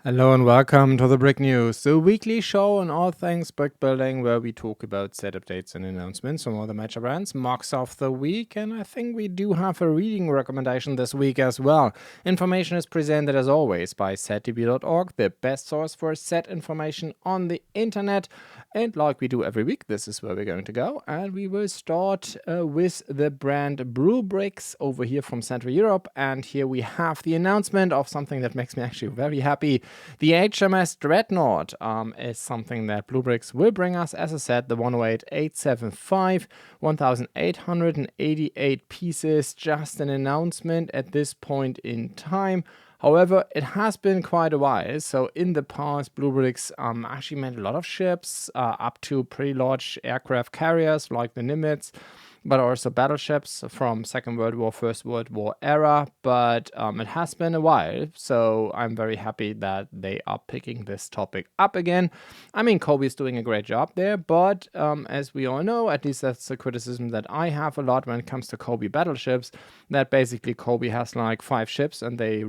Hello and welcome to the Brick News, the weekly show on all things brick building, where we talk about set updates and announcements from all the major brands, mocks of the week, and I think we do have a reading recommendation this week as well. Information is presented as always by setdb.org, the best source for set information on the internet. And like we do every week, this is where we're going to go, and we will start with the brand BlueBrixx over here from Central Europe. And here we have the announcement of something that makes me actually very happy. The HMS Dreadnought is something that BlueBrixx will bring us. As I said, the 108875, 1888 pieces, just an announcement at this point in time. However, it has been quite a while. So in the past, BlueBrixx actually made a lot of ships, up to pretty large aircraft carriers like the Nimitz, but also battleships from Second World War, First World War era. But it has been a while, so I'm very happy that they are picking this topic up again. I mean, Kobe's doing a great job there, but as we all know, at least that's the criticism that I have a lot when it comes to Kobe battleships, that basically Kobe has like 5 ships and they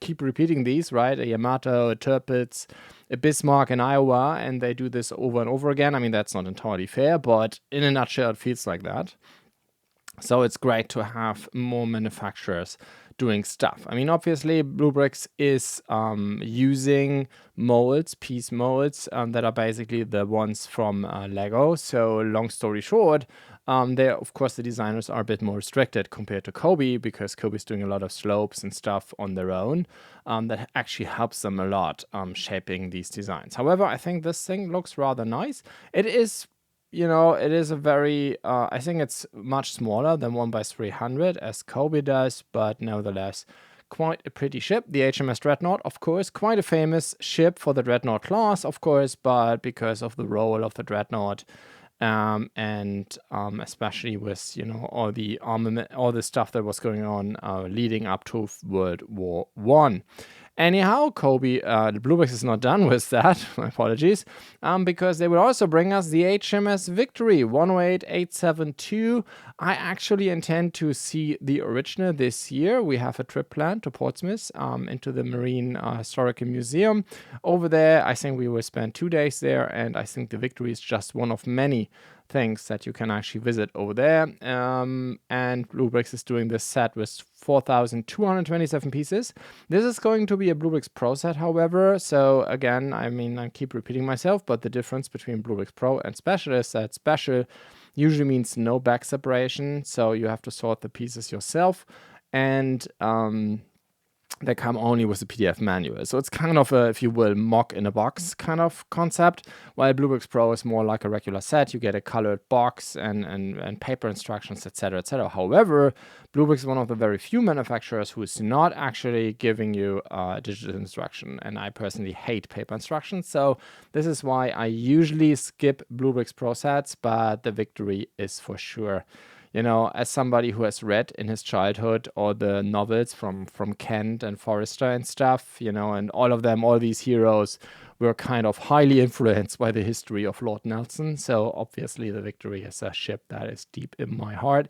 keep repeating these, right? A Yamato, a Tirpitz, a Bismarck in Iowa, and they do this over and over again. I mean, that's not entirely fair, but in a nutshell, it feels like that. So it's great to have more manufacturers doing stuff. I mean, obviously, BlueBrixx is using molds, piece molds, that are basically the ones from Lego. So long story short, there, of course, the designers are a bit more restricted compared to Kobe, because Kobe's doing a lot of slopes and stuff on their own. That actually helps them a lot shaping these designs. However, I think this thing looks rather nice. It is, it is a very, I think it's much smaller than 1x300 as Kobe does, but nevertheless, quite a pretty ship. The HMS Dreadnought, of course, quite a famous ship for the Dreadnought class, of course, but because of the role of the Dreadnought, and especially with, all the armament, all the stuff that was going on leading up to World War One. Anyhow, Kobe, BlueBrixx is not done with that. My apologies, because they will also bring us the HMS Victory 108872. I actually intend to see the original this year. We have a trip planned to Portsmouth, into the Marine Historical Museum. Over there, I think we will spend 2 days there, and I think the Victory is just one of many things that you can actually visit over there. And BlueBrixx is doing this set with 4,227 pieces. This is going to be a BlueBrixx Pro set, however. So again, I mean, I keep repeating myself, but the difference between BlueBrixx Pro and Special is that Special usually means no back separation, so you have to sort the pieces yourself, and they come only with the PDF manual. So it's kind of a, if you will, mock in a box kind of concept, while BlueBrixx Pro is more like a regular set. You get a colored box and paper instructions, etc., etc. However, BlueBrixx is one of the very few manufacturers who is not actually giving you digital instruction, and I personally hate paper instructions. So this is why I usually skip BlueBrixx Pro sets, but the Victory is for sure. As somebody who has read in his childhood all the novels from Kent and Forrester and stuff, and all of them, all these heroes were kind of highly influenced by the history of Lord Nelson. So obviously the Victory is a ship that is deep in my heart.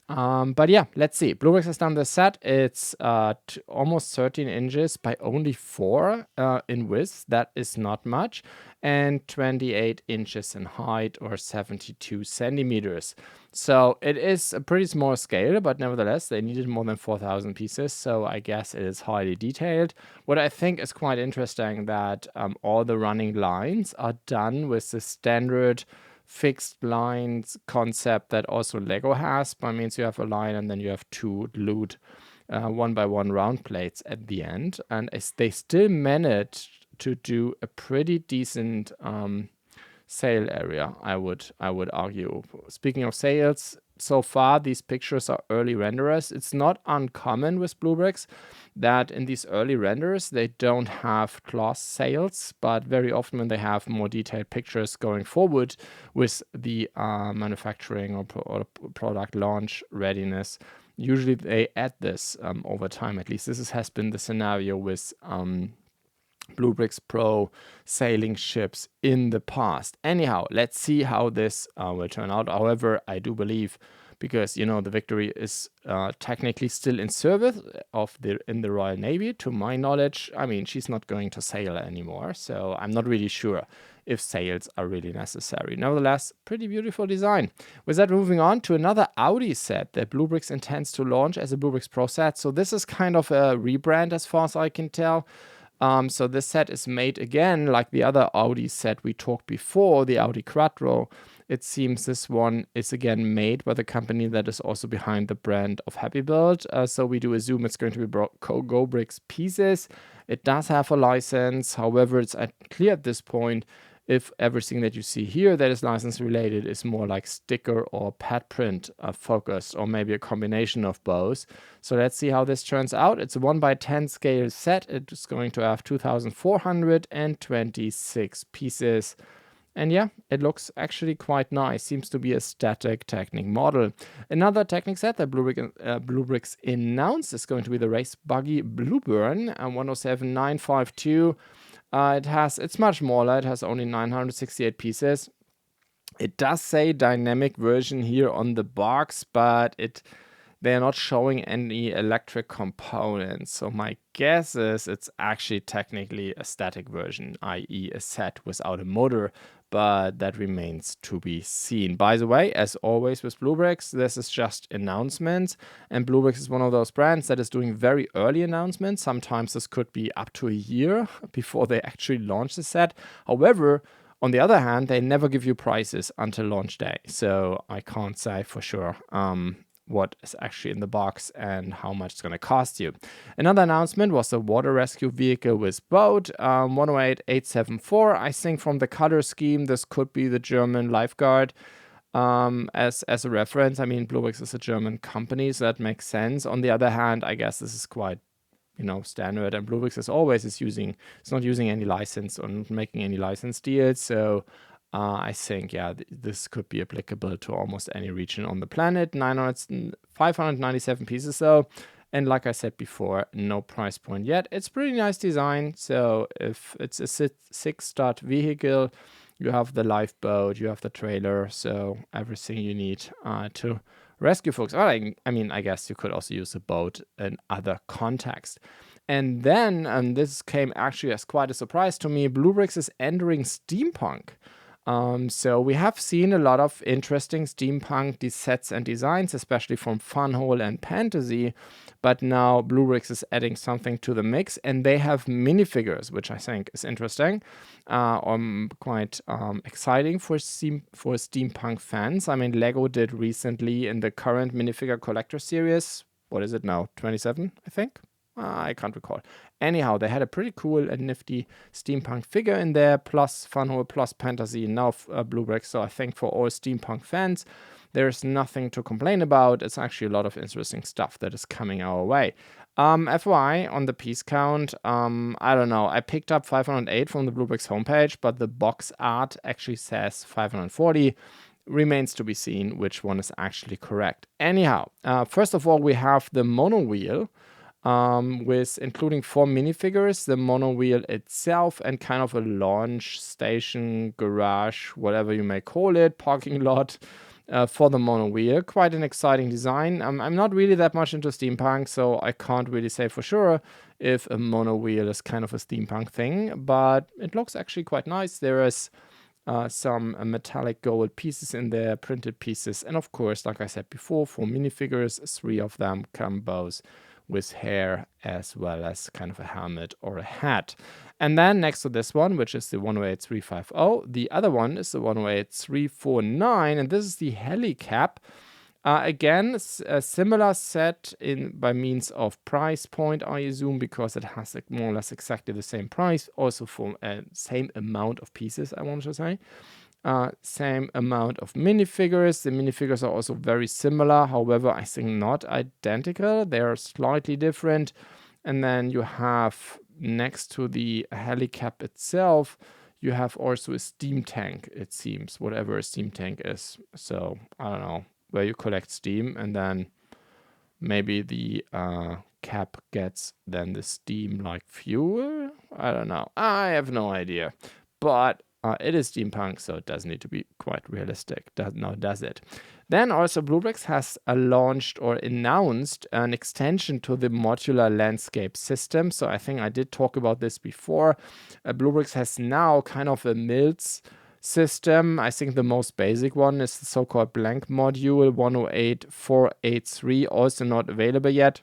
But yeah, let's see. BlueBrixx has done this set. It's almost 13 inches by only 4 in width. That is not much. And 28 inches in height, or 72 centimeters. So it is a pretty small scale, but nevertheless, they needed more than 4,000 pieces. So I guess it is highly detailed. What I think is quite interesting, that all the running lines are done with the standard fixed lines concept that also Lego has. That means you have a line and then you have 2 glued 1x1 round plates at the end. And they still managed to do a pretty decent sail area, I would argue. Speaking of sails, so far these pictures are early renderers. It's not uncommon with BlueBrixx that in these early renders they don't have cloth sails, but very often when they have more detailed pictures going forward with the manufacturing or product launch readiness, usually they add this over time. At least this has been the scenario with BlueBrixx Pro sailing ships in the past. Anyhow, let's see how this will turn out. However, I do believe because, you know, the Victory is technically still in service in the Royal Navy. To my knowledge, I mean, she's not going to sail anymore, so I'm not really sure if sails are really necessary. Nevertheless, pretty beautiful design. With that, moving on to another Audi set that BlueBrixx intends to launch as a BlueBrixx Pro set. So this is kind of a rebrand as far as I can tell. So this set is made again like the other Audi set we talked before, the Audi Quattro. It seems this one is again made by the company that is also behind the brand of Happy Build. So we do assume it's going to be BlueBrixx pieces. It does have a license. However, it's clear at this point if everything that you see here that is license related is more like sticker or pad print focused, or maybe a combination of both. So let's see how this turns out. It's a 1x10 scale set. It's going to have 2,426 pieces. And yeah, it looks actually quite nice. Seems to be a static Technic model. Another Technic set that BlueBrixx announced is going to be the Race Buggy Blueburn 107952. It's much smaller. It has only 968 pieces. It does say dynamic version here on the box, but they're not showing any electric components. So my guess is it's actually technically a static version, i.e. a set without a motor, but that remains to be seen. By the way, as always with BlueBrixx, this is just announcements, and BlueBrixx is one of those brands that is doing very early announcements. Sometimes this could be up to a year before they actually launch the set. However, on the other hand, they never give you prices until launch day, so I can't say for sure what is actually in the box and how much it's going to cost you. Another announcement was the water rescue vehicle with boat, 108874. I think from the color scheme, this could be the German lifeguard as a reference. I mean, BlueBrixx is a German company, so that makes sense. On the other hand, I guess this is quite, you know, standard, and BlueBrixx as always it's not using any license or not making any license deals. So I think, yeah, this could be applicable to almost any region on the planet. 597 pieces though. And like I said before, no price point yet. It's pretty nice design. So if it's a 6-stud vehicle, you have the lifeboat, you have the trailer, so everything you need to rescue folks. Or I mean, I guess you could also use a boat in other context. And then, this came actually as quite a surprise to me, BlueBrixx is entering steampunk. So we have seen a lot of interesting steampunk sets and designs, especially from Funhole and Pantasy, but now BlueBrixx is adding something to the mix, and they have minifigures, which I think is interesting, quite exciting for steampunk fans. I mean, Lego did recently in the current minifigure collector series, what is it now, 27, I think? I can't recall. Anyhow, they had a pretty cool and nifty steampunk figure in there, plus Funhole, plus Pantasy, and now BlueBrixx. So I think for all steampunk fans, there's nothing to complain about. It's actually a lot of interesting stuff that is coming our way. FYI, on the piece count, I don't know. I picked up 508 from the BlueBrixx homepage, but the box art actually says 540. Remains to be seen which one is actually correct. Anyhow, first of all, we have the mono wheel. With including 4 minifigures, the mono wheel itself, and kind of a launch station, garage, whatever you may call it, parking lot for the mono wheel. Quite an exciting design. I'm not really that much into steampunk, so I can't really say for sure if a mono wheel is kind of a steampunk thing, but it looks actually quite nice. There is some metallic gold pieces in there, printed pieces, and of course, like I said before, 4 minifigures, 3 of them combos with hair as well as kind of a helmet or a hat. And then next to this one, which is the 108350, the other one is the 108349, and this is the helicap. Again, a similar set by means of price point, I assume, because it has more or less exactly the same price, also for same amount of pieces, I want to say. Same amount of minifigures. The minifigures are also very similar, however, I think not identical. They are slightly different. And then you have, next to the helicap itself, you have also a steam tank, it seems, whatever a steam tank is. So, I don't know, where you collect steam, and then maybe the cap gets then the steam like fuel? I don't know. I have no idea. But It is steampunk, so it does need to be quite realistic. Does it? Then also BlueBrixx has launched or announced an extension to the modular landscape system. So I think I did talk about this before. BlueBrixx has now kind of a MILS system. I think the most basic one is the so-called blank module 108483, also not available yet,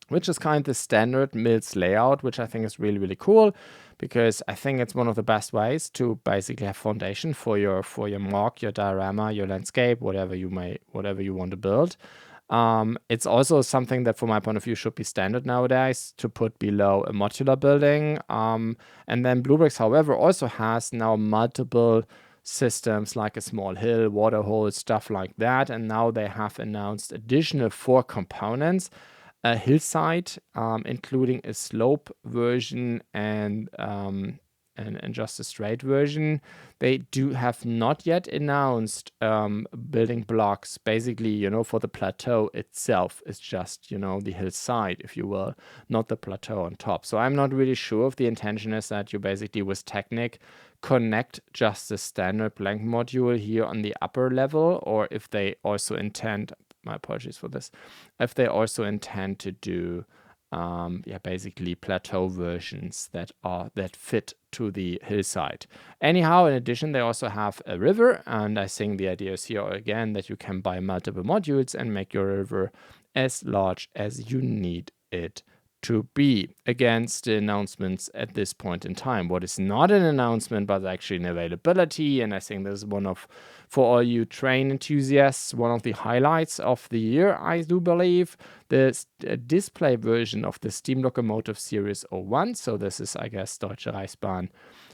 which is kind of the standard MILS layout, which I think is really, really cool, because I think it's one of the best ways to basically have foundation for your Mork, your diorama, your landscape, whatever you want to build. It's also something that, from my point of view, should be standard nowadays to put below a modular building. And then BlueBrixx, however, also has now multiple systems like a small hill, water hole, stuff like that. And now they have announced additional 4 components: a hillside, including a slope version and just a straight version. They have not yet announced building blocks. Basically, for the plateau itself, it's just, the hillside, if you will, not the plateau on top. So I'm not really sure if the intention is that you basically, with Technic, connect just the standard blank module here on the upper level, or if they also intend, my apologies for this, if they also intend to do basically plateau versions that fit to the hillside. Anyhow, in addition, they also have a river, and I think the idea is here again that you can buy multiple modules and make your river as large as you need it to be. Against the announcements at this point in time. What is not an announcement, but actually an availability, and I think this is for all you train enthusiasts, one of the highlights of the year, I do believe, the display version of the Steam Locomotive Series 01. So this is, I guess, Deutsche Reichsbahn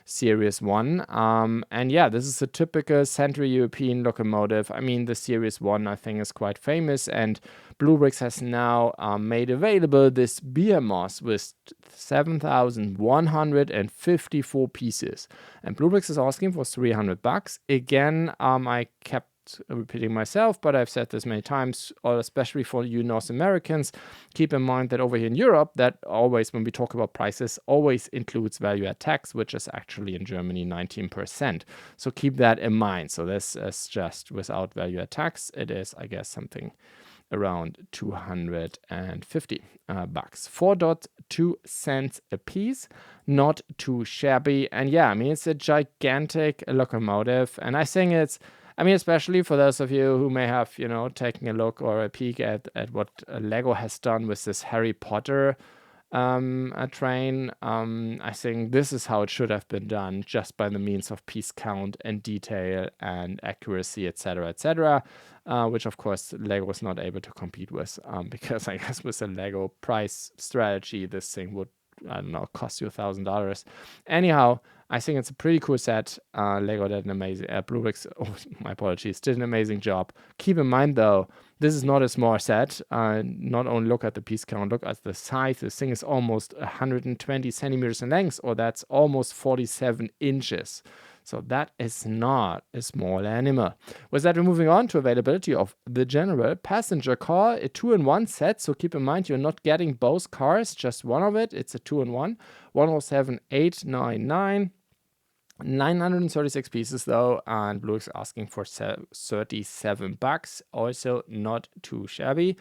Series 1. And yeah, this is a typical Central European locomotive. I mean, the Series 1, I think, is quite famous, and BlueBrixx has now made available this BMOS with 7,154 pieces. And BlueBrixx is asking for $300. Again, I kept repeating myself, but I've said this many times, especially for you North Americans. Keep in mind that over here in Europe, that always, when we talk about prices, always includes value-add tax, which is actually in Germany 19%. So keep that in mind. So this is just without value-add tax. It is, I guess, something around 250 bucks. 4.2 cents a piece, not too shabby. And yeah, I mean, it's a gigantic locomotive, and I think especially for those of you who may have, taken a look or a peek at what Lego has done with this Harry Potter train, I think this is how it should have been done, just by the means of piece count and detail and accuracy, etc., etc., which of course Lego is not able to compete with, because I guess with a Lego price strategy, this thing would, I don't know, cost you $1,000. Anyhow, I think it's a pretty cool set. Lego did an amazing, BlueBrixx, my apologies, did an amazing job. Keep in mind though, this is not a small set. Not only look at the piece count, look at the size. This thing is almost 120 centimeters in length, or that's almost 47 inches. So that is not a small animal. With that, we're moving on to availability of the general passenger car, a 2-in-1 set. So keep in mind, you're not getting both cars, just one of it. It's a 2-in-1, 107,899. 936 pieces though, and BlueBrixx asking for $37. Also not too shabby.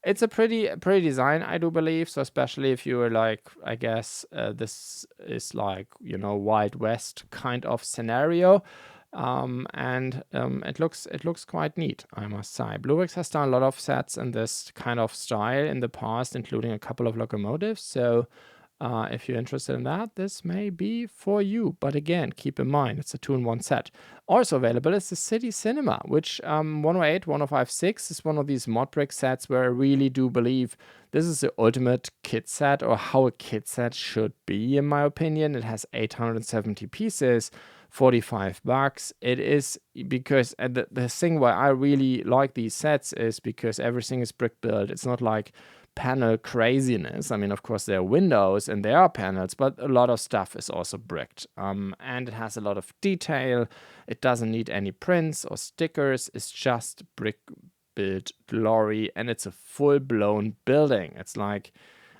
It's a pretty design, I do believe. So especially if you were like, I guess this is like, Wild West kind of scenario. And it looks quite neat, I must say. BlueBrixx has done a lot of sets in this kind of style in the past, including a couple of locomotives. So if you're interested in that, this may be for you. But again, keep in mind, it's a 2-in-1 set. Also available is the City Cinema, which 108, 1056 is one of these ModBrixx sets where I really do believe this is the ultimate kit set, or how a kit set should be, in my opinion. It has 870 pieces, $45. It is because the thing why I really like these sets is because everything is brick built. It's not like panel craziness. I mean, of course, there are windows and there are panels, but a lot of stuff is also bricked. And it has a lot of detail. It doesn't need any prints or stickers. It's just brick built glory, and it's a full-blown building. It's like,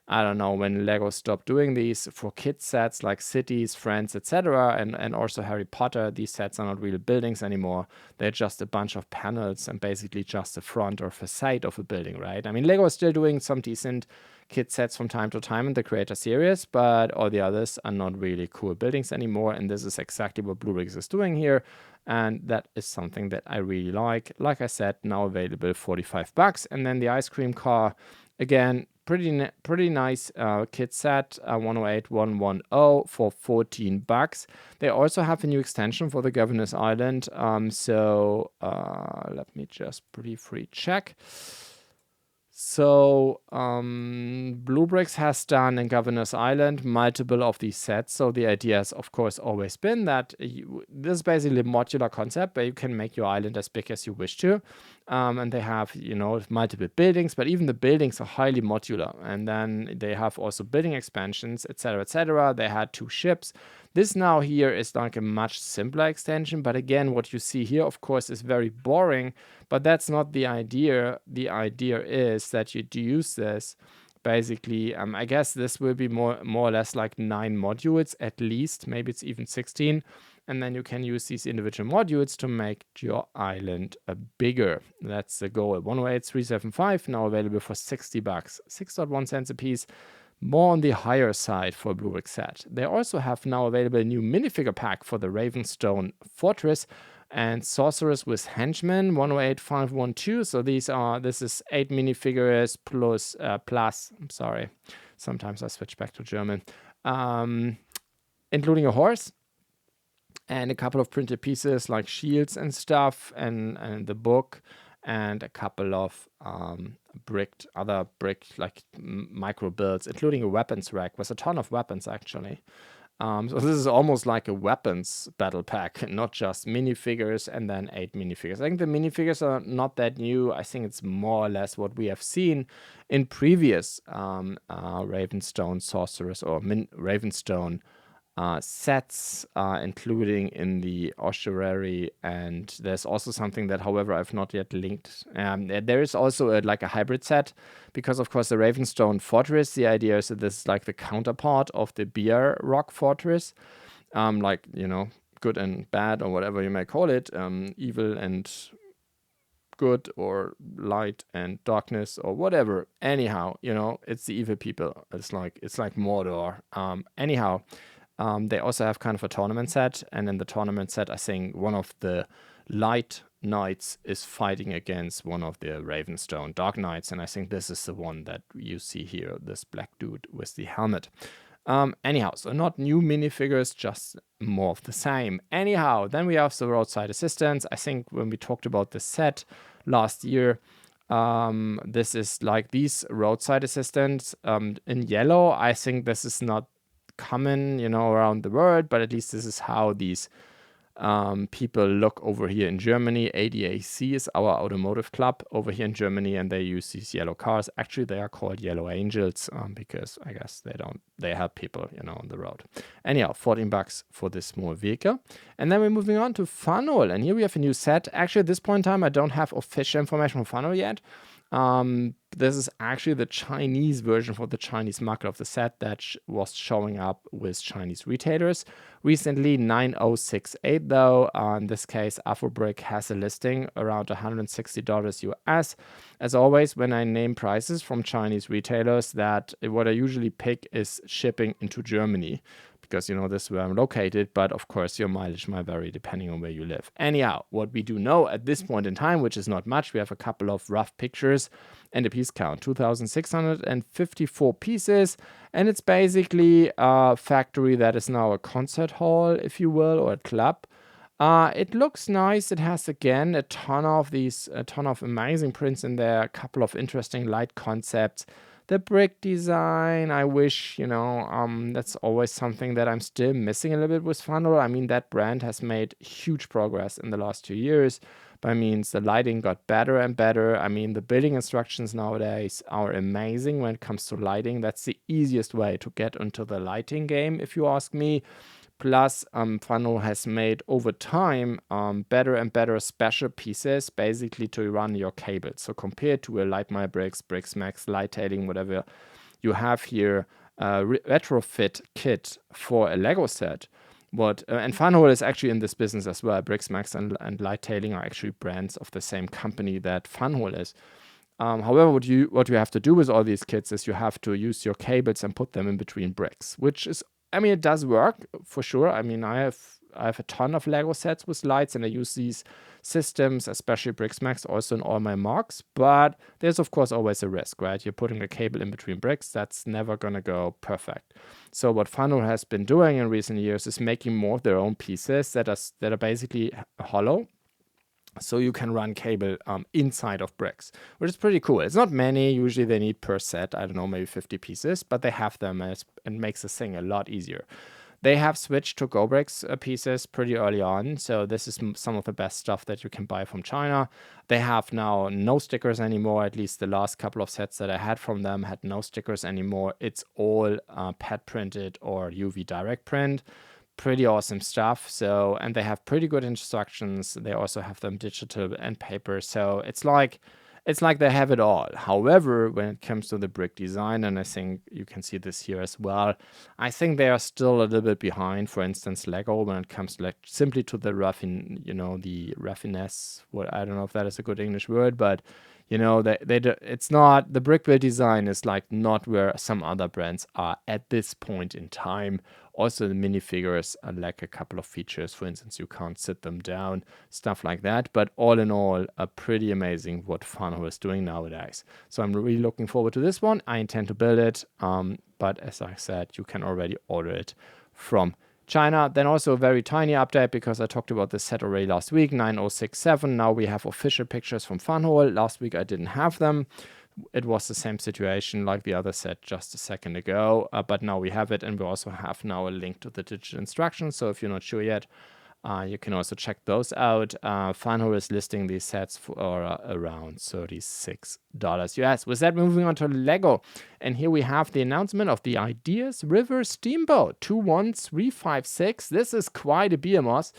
I don't know when Lego stopped doing these for kid sets like cities, friends, etc. And also Harry Potter. These sets are not real buildings anymore. They're just a bunch of panels and basically just the front or facade of a building, right? I mean, Lego is still doing some decent kit sets from time to time in the Creator series, but all the others are not really cool buildings anymore. And this is exactly what BlueBrixx is doing here. And that is something that I really like. Like I said, now available $45. And then the ice cream car, again, pretty nice kit set, 108110 for $14. They also have a new extension for the Governor's Island. So let me just briefly check. So BlueBrixx has done in Governor's Island multiple of these sets. So the idea has, of course, always been that this is basically a modular concept where you can make your island as big as you wish to. And they have, multiple buildings, but even the buildings are highly modular. And then they have also building expansions, etc., etc. They had 2 ships. This now here is like a much simpler extension. But again, what you see here, of course, is very boring. But that's not the idea. The idea is that you do use this. Basically, I guess this will be more or less like 9 modules at least. Maybe it's even 16. And then you can use these individual modules to make your island bigger. That's the goal. 108375 now available for $60, 6.1 cents a piece. More on the higher side for a BlueBrixx set. They also have now available a new minifigure pack for the Ravenstone Fortress and Sorceress with Henchmen 108512. So this is 8 minifigures plus sometimes I switch back to German, including a horse and a couple of printed pieces like shields and stuff, and the book, and a couple of other brick like micro builds, including a weapons rack with a ton of weapons actually. So this is almost like a weapons battle pack, not just minifigures and then 8 minifigures. I think the minifigures are not that new. I think it's more or less what we have seen in previous Ravenstone Sorcerers or Ravenstone sets, including in the ossuary, and there's also something that, however, I've not yet linked. There is also like a hybrid set, because of course the Ravenstone Fortress, the idea is that this is like the counterpart of the Beer Rock Fortress, like, good and bad, or whatever you may call it, evil and good, or light and darkness, or whatever. Anyhow, it's the evil people. It's like Mordor. Anyhow. They also have kind of a tournament set, and in the tournament set, I think one of the light knights is fighting against one of the Ravenstone Dark Knights, and I think this is the one that you see here, this black dude with the helmet. Anyhow, so not new minifigures, just more of the same. Anyhow, then we have the roadside assistants. I think when we talked about the set last year, this is like these roadside assistants in yellow. I think this is not common, around the world, but at least this is how these people look over here in Germany. ADAC is our automotive club over here in Germany, and they use these yellow cars. Actually, they are called Yellow Angels because I guess they help people, on the road. Anyhow, $14 for this small vehicle. And then we're moving on to Funnel, and here we have a new set. Actually, at this point in time, I don't have official information for Funnel yet. This is actually the Chinese version for the Chinese market of the set that was showing up with Chinese retailers. Recently, 9068 though. In this case, AfroBrick has a listing around $160 US. As always, when I name prices from Chinese retailers, that what I usually pick is shipping into Germany, because this is where I'm located, but of course your mileage might vary depending on where you live. Anyhow, what we do know at this point in time, which is not much, we have a couple of rough pictures and a piece count, 2,654 pieces, and it's basically a factory that is now a concert hall, if you will, or a club. It looks nice. It has, again, a ton of amazing prints in there, a couple of interesting light concepts. The brick design, I wish, that's always something that I'm still missing a little bit with Funnel. I mean, that brand has made huge progress in the last 2 years. By means, the lighting got better and better. I mean, the building instructions nowadays are amazing when it comes to lighting. That's the easiest way to get into the lighting game, if you ask me. Plus, Funnel has made over time better and better special pieces basically to run your cables. So compared to a Light My Bricks, BrixMax, Lighttailing, whatever you have here a retrofit kit for a Lego set. And Funhole is actually in this business as well. BlueBrixx and Lighttailing are actually brands of the same company that Funhole is. However, what you have to do with all these kits is you have to use your cables and put them in between bricks, which is, I mean, it does work for sure. I mean, I have a ton of Lego sets with lights, and I use these systems, especially BlueBrixx, also in all my MOCs. But there's of course always a risk, right? You're putting a cable in between bricks. That's never gonna go perfect. So what Funhole has been doing in recent years is making more of their own pieces that are basically hollow. So you can run cable inside of bricks, which is pretty cool. It's not many. Usually they need per set, I don't know, maybe 50 pieces, but they have them and makes the thing a lot easier. They have switched to BlueBrixx pieces pretty early on, so this is some of the best stuff that you can buy from China. They have now no stickers anymore. At least the last couple of sets that I had from them had no stickers anymore. It's all pad printed or UV direct print. Pretty awesome stuff. So, and they have pretty good instructions. They also have them digital and paper. So it's like they have it all. However, when it comes to the brick design, and I think you can see this here as well, I think they are still a little bit behind. For instance, Lego, when it comes to like simply to the the raffinesse. What, I don't know if that is a good English word, but it's not, the brick build design is like not where some other brands are at this point in time. Also, the minifigures lack a couple of features. For instance, you can't sit them down, stuff like that. But all in all, pretty amazing what Funhole is doing nowadays. So I'm really looking forward to this one. I intend to build it. But as I said, you can already order it from China. Then also a very tiny update, because I talked about this set already last week, 9067. Now we have official pictures from Funhole. Last week I didn't have them. It was the same situation like the other set just a second ago, but now we have it, and we also have now a link to the digital instructions. So if you're not sure yet, you can also check those out. Funhole is listing these sets for around $36 US. With that, moving on to Lego. And here we have the announcement of the Ideas River Steamboat 21356. This is quite a behemoth.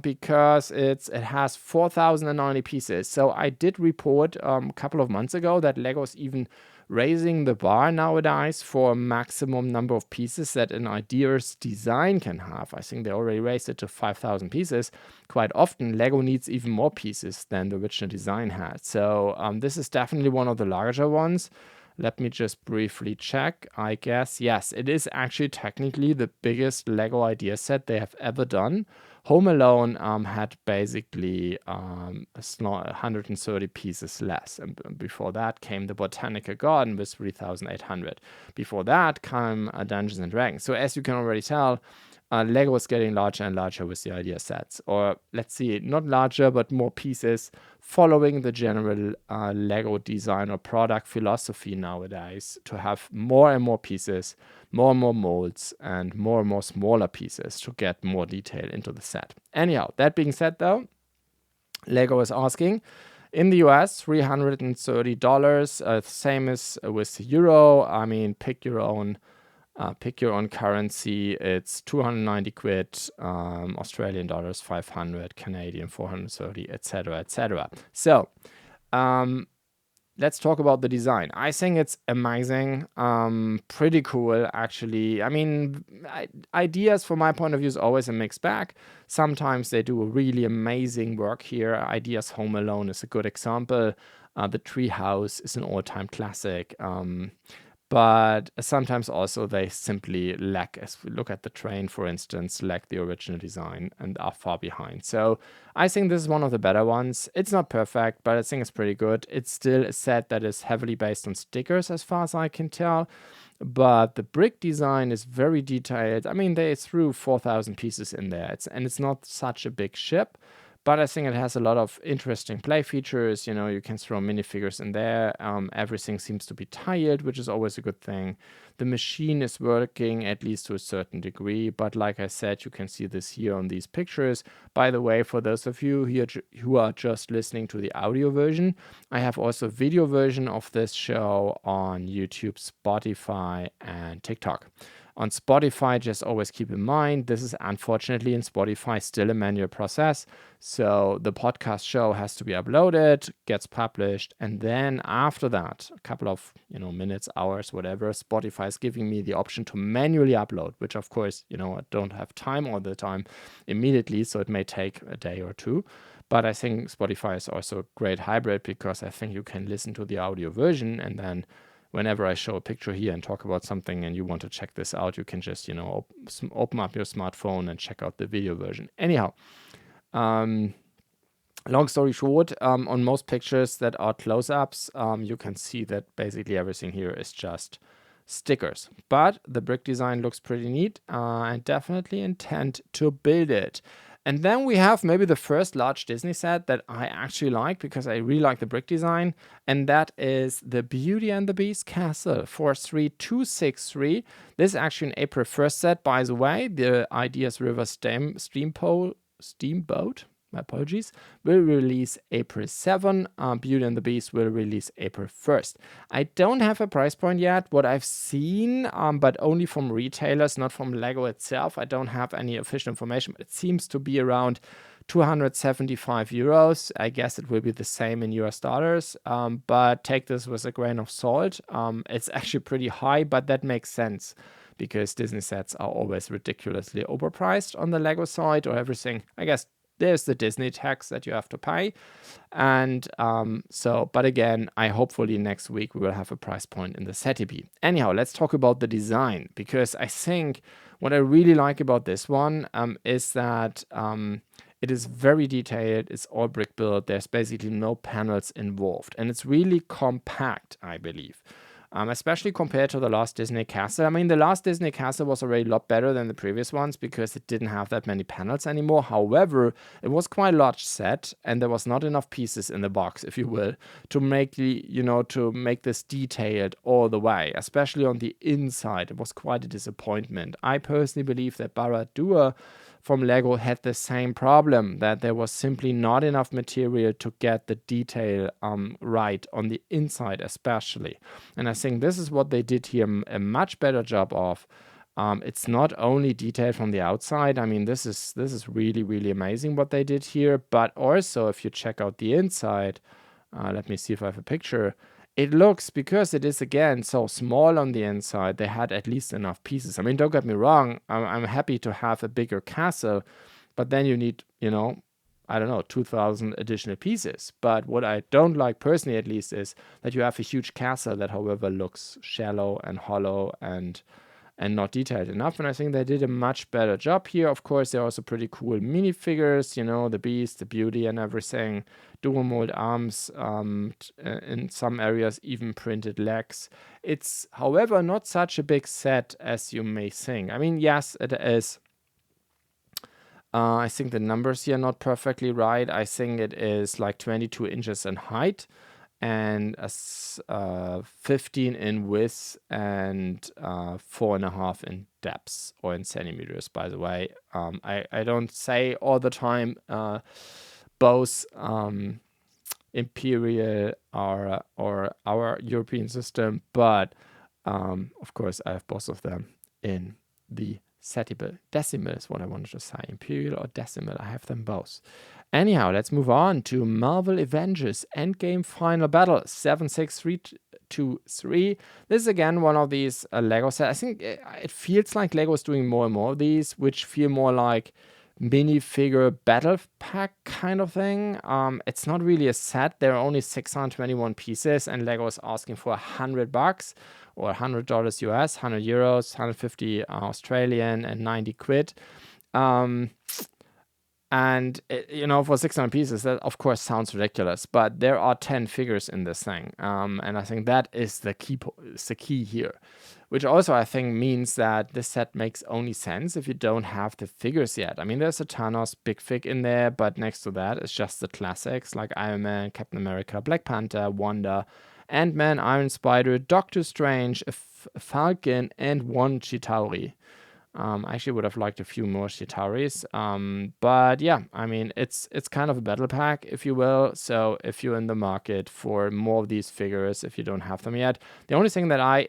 Because it has 4,090 pieces. So I did report a couple of months ago that Lego's even raising the bar nowadays for a maximum number of pieces that an Ideas design can have. I think they already raised it to 5,000 pieces. Quite often, Lego needs even more pieces than the original design had. So this is definitely one of the larger ones. Let me just briefly check. I guess, yes, it is actually technically the biggest Lego idea set they have ever done. Home Alone had basically 130 pieces less. And before that came the Botanical Garden with 3,800. Before that came Dungeons and Dragons. So as you can already tell, Lego is getting larger and larger with the idea sets. Or let's see, not larger, but more pieces, following the general Lego design or product philosophy nowadays to have more and more pieces, more and more molds, and more smaller pieces to get more detail into the set. Anyhow, that being said though, Lego is asking, in the US, $330, same as with the euro. I mean, pick your own currency. It's 290 quid, Australian dollars 500, Canadian 430, etc., etc. So let's talk about the design. I think it's amazing, pretty cool actually. I mean, ideas from my point of view is always a mixed bag. Sometimes they do a really amazing work here. Ideas Home Alone is a good example. The Treehouse is an all-time classic. But sometimes also they simply lack, as we look at the train, for instance, lack the original design and are far behind. So I think this is one of the better ones. It's not perfect, but I think it's pretty good. It's still a set that is heavily based on stickers as far as I can tell. But the brick design is very detailed. I mean, they threw 4,000 pieces in there. It's not such a big ship. But I think it has a lot of interesting play features. You know, you can throw minifigures in there. Everything seems to be tiled, which is always a good thing. The machine is working, at least to a certain degree. But like I said, you can see this here on these pictures. By the way, for those of you here who are just listening to the audio version, I have also a video version of this show on YouTube, Spotify, and TikTok. On Spotify, just always keep in mind, this is unfortunately in Spotify still a manual process. So the podcast show has to be uploaded, gets published, and then after that, a couple of minutes, hours, whatever, Spotify is giving me the option to manually upload, which of course, I don't have time all the time immediately, so it may take a day or two. But I think Spotify is also a great hybrid, because I think you can listen to the audio version, and then whenever I show a picture here and talk about something and you want to check this out, you can just, open up your smartphone and check out the video version. Anyhow, long story short, on most pictures that are close-ups, you can see that basically everything here is just stickers. But the brick design looks pretty neat, and definitely intend to build it. And then we have maybe the first large Disney set that I actually like, because I really like the brick design, and that is the Beauty and the Beast Castle 43263. This is actually an April 1st set, by the way. The Ideas River Steamboat, my apologies, will release April 7. Beauty and the Beast will release April 1st. I don't have a price point yet. What I've seen, but only from retailers, not from Lego itself. I don't have any official information, but it seems to be around 275 euros. I guess it will be the same in US dollars, but take this with a grain of salt. It's actually pretty high, but that makes sense, because Disney sets are always ridiculously overpriced on the Lego side, or everything. I guess there's the Disney tax that you have to pay. And but again, hopefully next week we will have a price point in the SETI. Anyhow, let's talk about the design, because I think what I really like about this one is that it is very detailed. It's all brick built. There's basically no panels involved, and it's really compact, I believe. Especially compared to the last Disney Castle. I mean, the last Disney Castle was already a lot better than the previous ones, because it didn't have that many panels anymore. However, it was quite a large set, and there was not enough pieces in the box, if you will, to make to make this detailed all the way. Especially on the inside, it was quite a disappointment. I personally believe that Barad-dûr from Lego had the same problem, that there was simply not enough material to get the detail right on the inside especially. And I think this is what they did here a much better job of. It's not only detailed from the outside. I mean, this is really, really amazing what they did here. But also, if you check out the inside, let me see if I have a picture. It looks, because it is, again, so small on the inside, they had at least enough pieces. I mean, don't get me wrong, I'm happy to have a bigger castle, but then you need, I don't know, 2,000 additional pieces. But what I don't like, personally at least, is that you have a huge castle that, however, looks shallow and hollow and not detailed enough. And I think they did a much better job here. Of course, there are also pretty cool minifigures, the Beast, the Beauty, and everything. Dual mold arms, in some areas even printed legs. It's, however, not such a big set as you may think. I mean, yes, it is. I think the numbers here are not perfectly right. I think it is like 22 inches in height, and 15 in width, and 4.5 in depth, or in centimeters, by the way. I don't say all the time both imperial or our European system, but of course I have both of them in the decimal is what I wanted to say. Imperial or decimal, I have them both. Anyhow, let's move on to Marvel Avengers Endgame Final Battle 76323. This is again one of these Lego sets. I think it feels like Lego is doing more and more of these, which feel more like minifigure battle pack kind of thing. It's not really a set. There are only 621 pieces, and Lego is asking for $100 or $100 US, 100 euros, 150 Australian, and 90 quid. And for 600 pieces, that of course sounds ridiculous, but there are 10 figures in this thing, and I think that is the key here, which also I think means that this set makes only sense if you don't have the figures yet. I mean, there's a Thanos big fig in there, but next to that is just the classics like Iron Man, Captain America, Black Panther, Wanda, Ant-Man, Iron Spider, Doctor Strange, a Falcon, and one Chitauri. I actually would have liked a few more Chitauris, but yeah, I mean, it's kind of a battle pack, if you will. So if you're in the market for more of these figures, if you don't have them yet, the only thing that I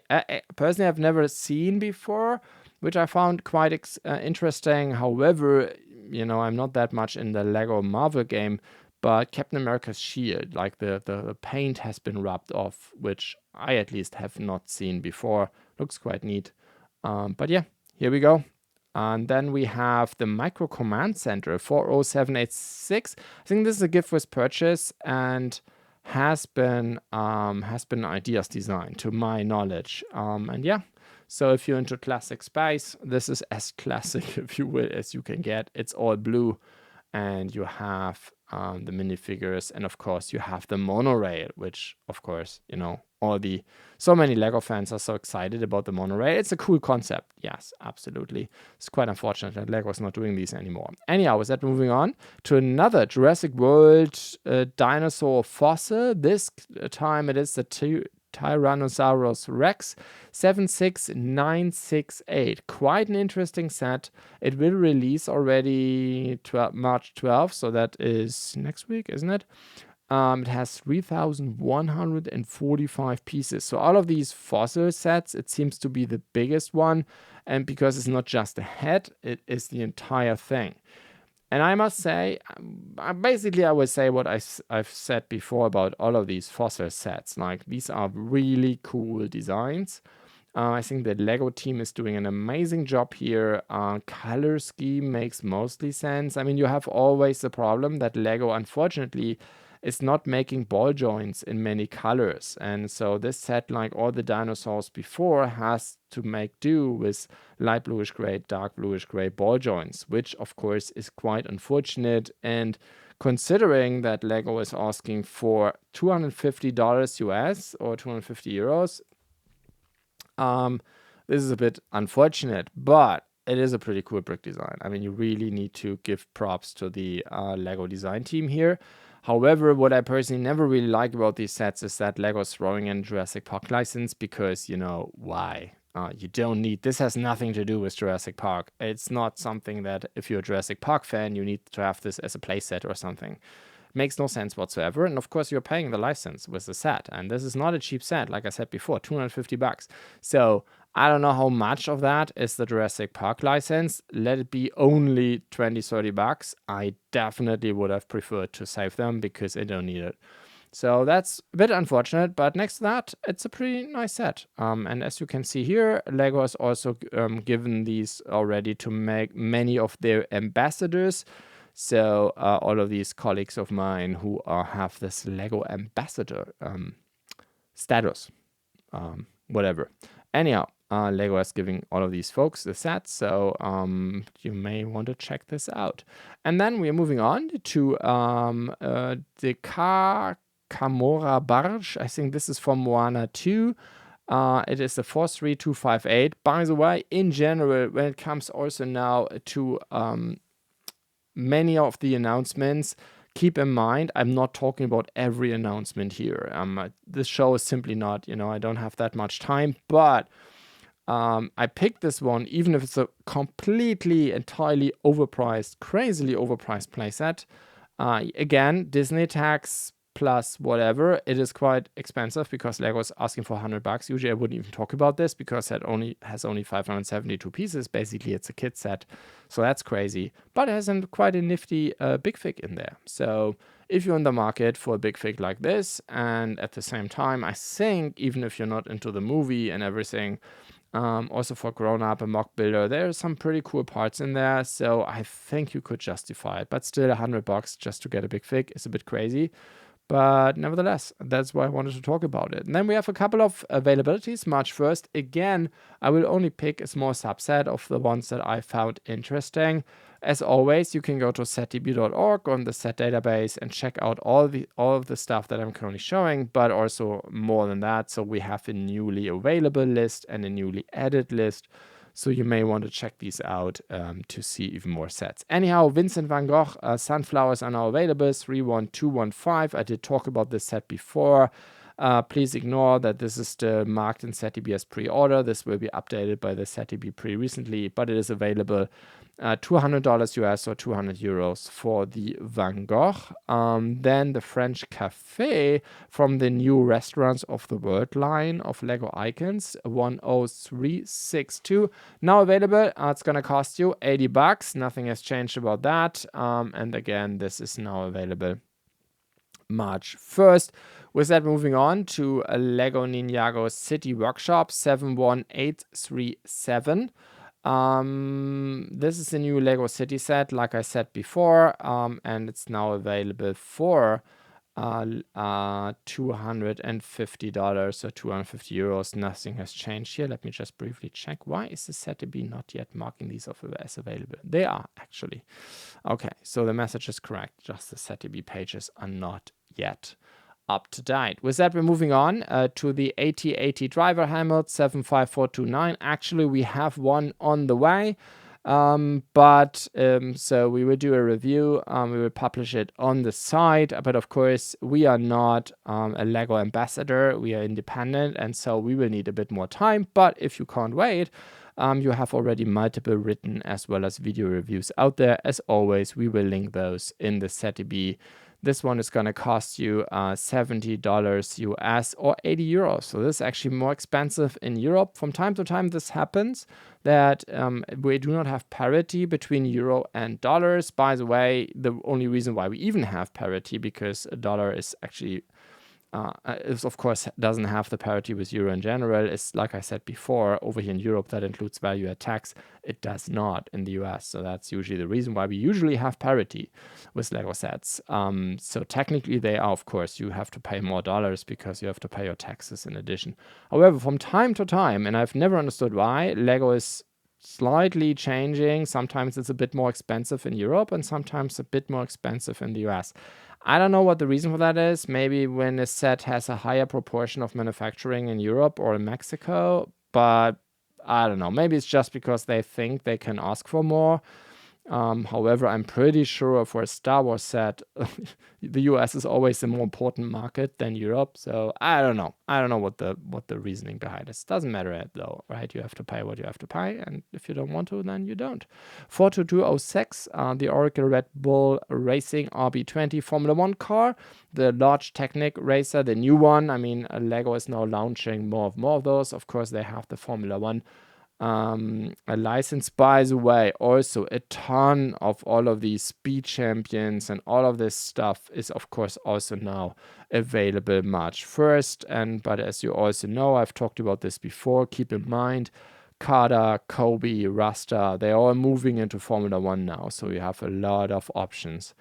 personally have never seen before which I found quite interesting. However, I'm not that much in the Lego Marvel game, but Captain America's shield, like the paint has been rubbed off, which I at least have not seen before. Looks quite neat. But yeah, here we go. And then we have the Micro Command Center 40786. I think this is a gift with purchase and has been Ideas design to my knowledge. And yeah, so if you're into classic space, this is as classic, if you will, as you can get. It's all blue, and you have the minifigures, and of course you have the monorail, which of course, so many Lego fans are so excited about the monorail. It's a cool concept. Yes, absolutely. It's quite unfortunate that Lego is not doing these anymore. Anyhow, with that, moving on to another Jurassic World dinosaur fossil. This time it is the Tyrannosaurus Rex 76968. Quite an interesting set. It will release already March 12th, so that is next week, isn't it? It has 3,145 pieces. So all of these fossil sets, it seems to be the biggest one. And because it's not just the head, it is the entire thing. And I must say, basically I would say what I've said before about all of these fossil sets. Like, these are really cool designs. I think the Lego team is doing an amazing job here. Color scheme makes mostly sense. I mean, you have always the problem that Lego, unfortunately, is not making ball joints in many colors. And so this set, like all the dinosaurs before, has to make do with light bluish gray, dark bluish gray ball joints, which of course is quite unfortunate. And considering that Lego is asking for $250 US or 250 euros, this is a bit unfortunate, but it is a pretty cool brick design. I mean, you really need to give props to the Lego design team here. However, what I personally never really like about these sets is that Lego's throwing in Jurassic Park license because, why? You don't need, this has nothing to do with Jurassic Park. It's not something that if you're a Jurassic Park fan, you need to have this as a playset or something. Makes no sense whatsoever. And of course, you're paying the license with the set. And this is not a cheap set, like I said before, $250. So I don't know how much of that is the Jurassic Park license. Let it be only $20-30. I definitely would have preferred to save them because I don't need it. So that's a bit unfortunate, but next to that, it's a pretty nice set. And as you can see here, Lego has also given these already to make many of their ambassadors. So all of these colleagues of mine who have this Lego ambassador status, whatever. Anyhow, Lego is giving all of these folks the set, so you may want to check this out. And then we are moving on to the Kamora Barge. I think this is from Moana 2. It is the 43258. By the way, in general, when it comes also now to many of the announcements, keep in mind, I'm not talking about every announcement here. This show is simply not, I don't have that much time, but I picked this one, even if it's a completely, entirely overpriced, crazily overpriced playset. Again, Disney tax plus whatever, it is quite expensive because Lego is asking for $100. Usually I wouldn't even talk about this because it has only 572 pieces. Basically, it's a kit set. So that's crazy. But it has quite a nifty big fig in there. So if you're in the market for a big fig like this, and at the same time, I think even if you're not into the movie and everything, also for grown-up and mock builder, there are some pretty cool parts in there. So I think you could justify it. But still, $100 just to get a big fig is a bit crazy. But nevertheless, that's why I wanted to talk about it. And then we have a couple of availabilities. March 1st, again, I will only pick a small subset of the ones that I found interesting. As always, you can go to setdb.org on the set database and check out all of the stuff that I'm currently showing, but also more than that. So we have a newly available list and a newly added list. So you may want to check these out to see even more sets. Anyhow, Vincent van Gogh Sunflowers are now available, 31215. I did talk about this set before. Please ignore that this is still marked in SetDB as pre-order. This will be updated by the SetDB pretty recently, but it is available. $200 US or 200 euros for the Van Gogh. Then the French Cafe from the new Restaurants of the World line of Lego icons, 10362. Now available. It's going to cost you $80. Nothing has changed about that. And again, this is now available March 1st. With that, moving on to a Lego Ninjago City Workshop 71837. This is the new Lego City set, like I said before, and it's now available for $250 or 250 euros. Nothing has changed here. Let me just briefly check. Why is the set to be not yet marking these as available? They are actually. Okay, so the message is correct. Just the SetTB pages are not yet up to date. With that, we're moving on to the AT80 driver helmet 75429. Actually, we have one on the way, so we will do a review. We will publish it on the site, but of course, we are not a Lego ambassador. We are independent, and so we will need a bit more time. But if you can't wait, you have already multiple written as well as video reviews out there. As always, we will link those in the SetTB. This one is going to cost you $70 US or 80 euros. So this is actually more expensive in Europe. From time to time, this happens that we do not have parity between euro and dollars. By the way, the only reason why we even have parity, because a dollar is actually of course doesn't have the parity with euro in general, is, like I said before, over here in Europe that includes value add tax. It does not in the US, so that's usually the reason why we usually have parity with Lego sets. So technically they are, of course, you have to pay more dollars because you have to pay your taxes in addition. However, from time to time, and I've never understood why, Lego is slightly changing. Sometimes it's a bit more expensive in Europe and sometimes a bit more expensive in the US. I don't know what the reason for that is. Maybe when a set has a higher proportion of manufacturing in Europe or in Mexico, but I don't know. Maybe it's just because they think they can ask for more. However, I'm pretty sure for a Star Wars set, the US is always a more important market than Europe. So I don't know. I don't know what the reasoning behind this. Doesn't matter though, right? You have to pay what you have to pay, and if you don't want to, then you don't. 42206, the Oracle Red Bull Racing RB20 Formula 1 car, the large Technic racer, the new one. I mean, Lego is now launching more of those. Of course, they have the Formula 1 a license. By the way, also a ton of all of these speed champions and all of this stuff is of course also now available March 1st. But as you also know, I've talked about this before, keep in mind Kada, Kobe, Rasta, they're all moving into Formula 1 now, so you have a lot of options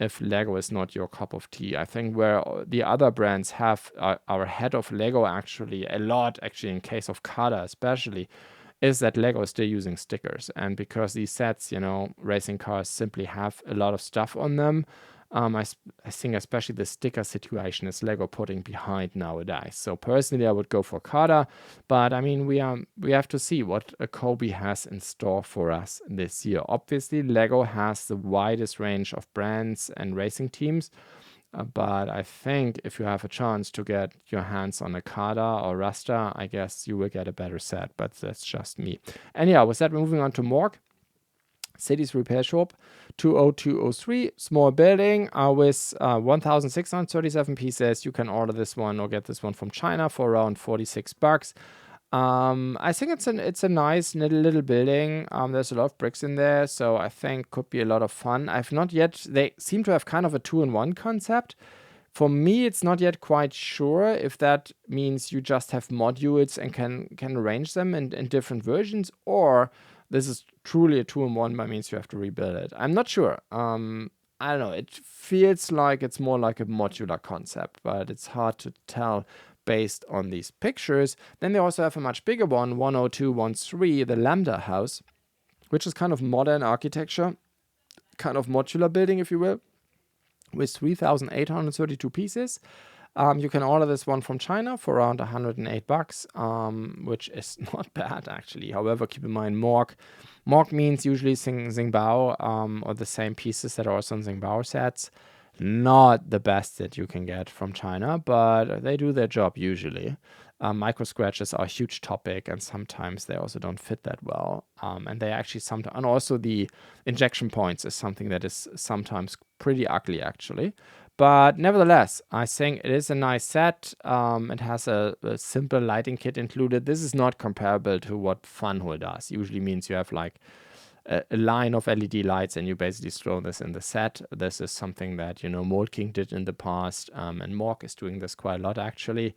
if Lego is not your cup of tea. I think where the other brands have are ahead of Lego actually a lot, actually in case of Kada especially, is that Lego is still using stickers. And because these sets, racing cars simply have a lot of stuff on them, I think especially the sticker situation is Lego putting behind nowadays. So personally, I would go for Kada, but I mean, we have to see what Kobe has in store for us this year. Obviously, Lego has the widest range of brands and racing teams, but I think if you have a chance to get your hands on a Kada or Rasta, I guess you will get a better set, but that's just me. Anyhow, with that, we're moving on to Mork. Cities Repair Shop 20203, small building with 1,637 pieces. You can order this one or get this one from China for around $46. I think it's a nice little building. There's a lot of bricks in there, so I think could be a lot of fun. They seem to have kind of a 2-in-1 concept. For me, it's not yet quite sure if that means you just have modules and can arrange them in different versions, or this is truly a 2-in-1, but means you have to rebuild it. I'm not sure. I don't know. It feels like it's more like a modular concept, but it's hard to tell based on these pictures. Then they also have a much bigger one, 10213, the Lambda House, which is kind of modern architecture, kind of modular building, if you will, with 3,832 pieces. You can order this one from China for around $108, which is not bad actually. However, keep in mind Mork. Mork means usually Xingbao, or the same pieces that are also in Xingbao sets. Not the best that you can get from China, but they do their job usually. Micro scratches are a huge topic, and sometimes they also don't fit that well. And they actually sometimes, and also the injection points is something that is sometimes pretty ugly, actually. But nevertheless, I think it is a nice set. It has a simple lighting kit included. This is not comparable to what Funhole does. Usually means you have like a line of LED lights and you basically throw this in the set. This is something that, Mould King did in the past, and Mork is doing this quite a lot, actually.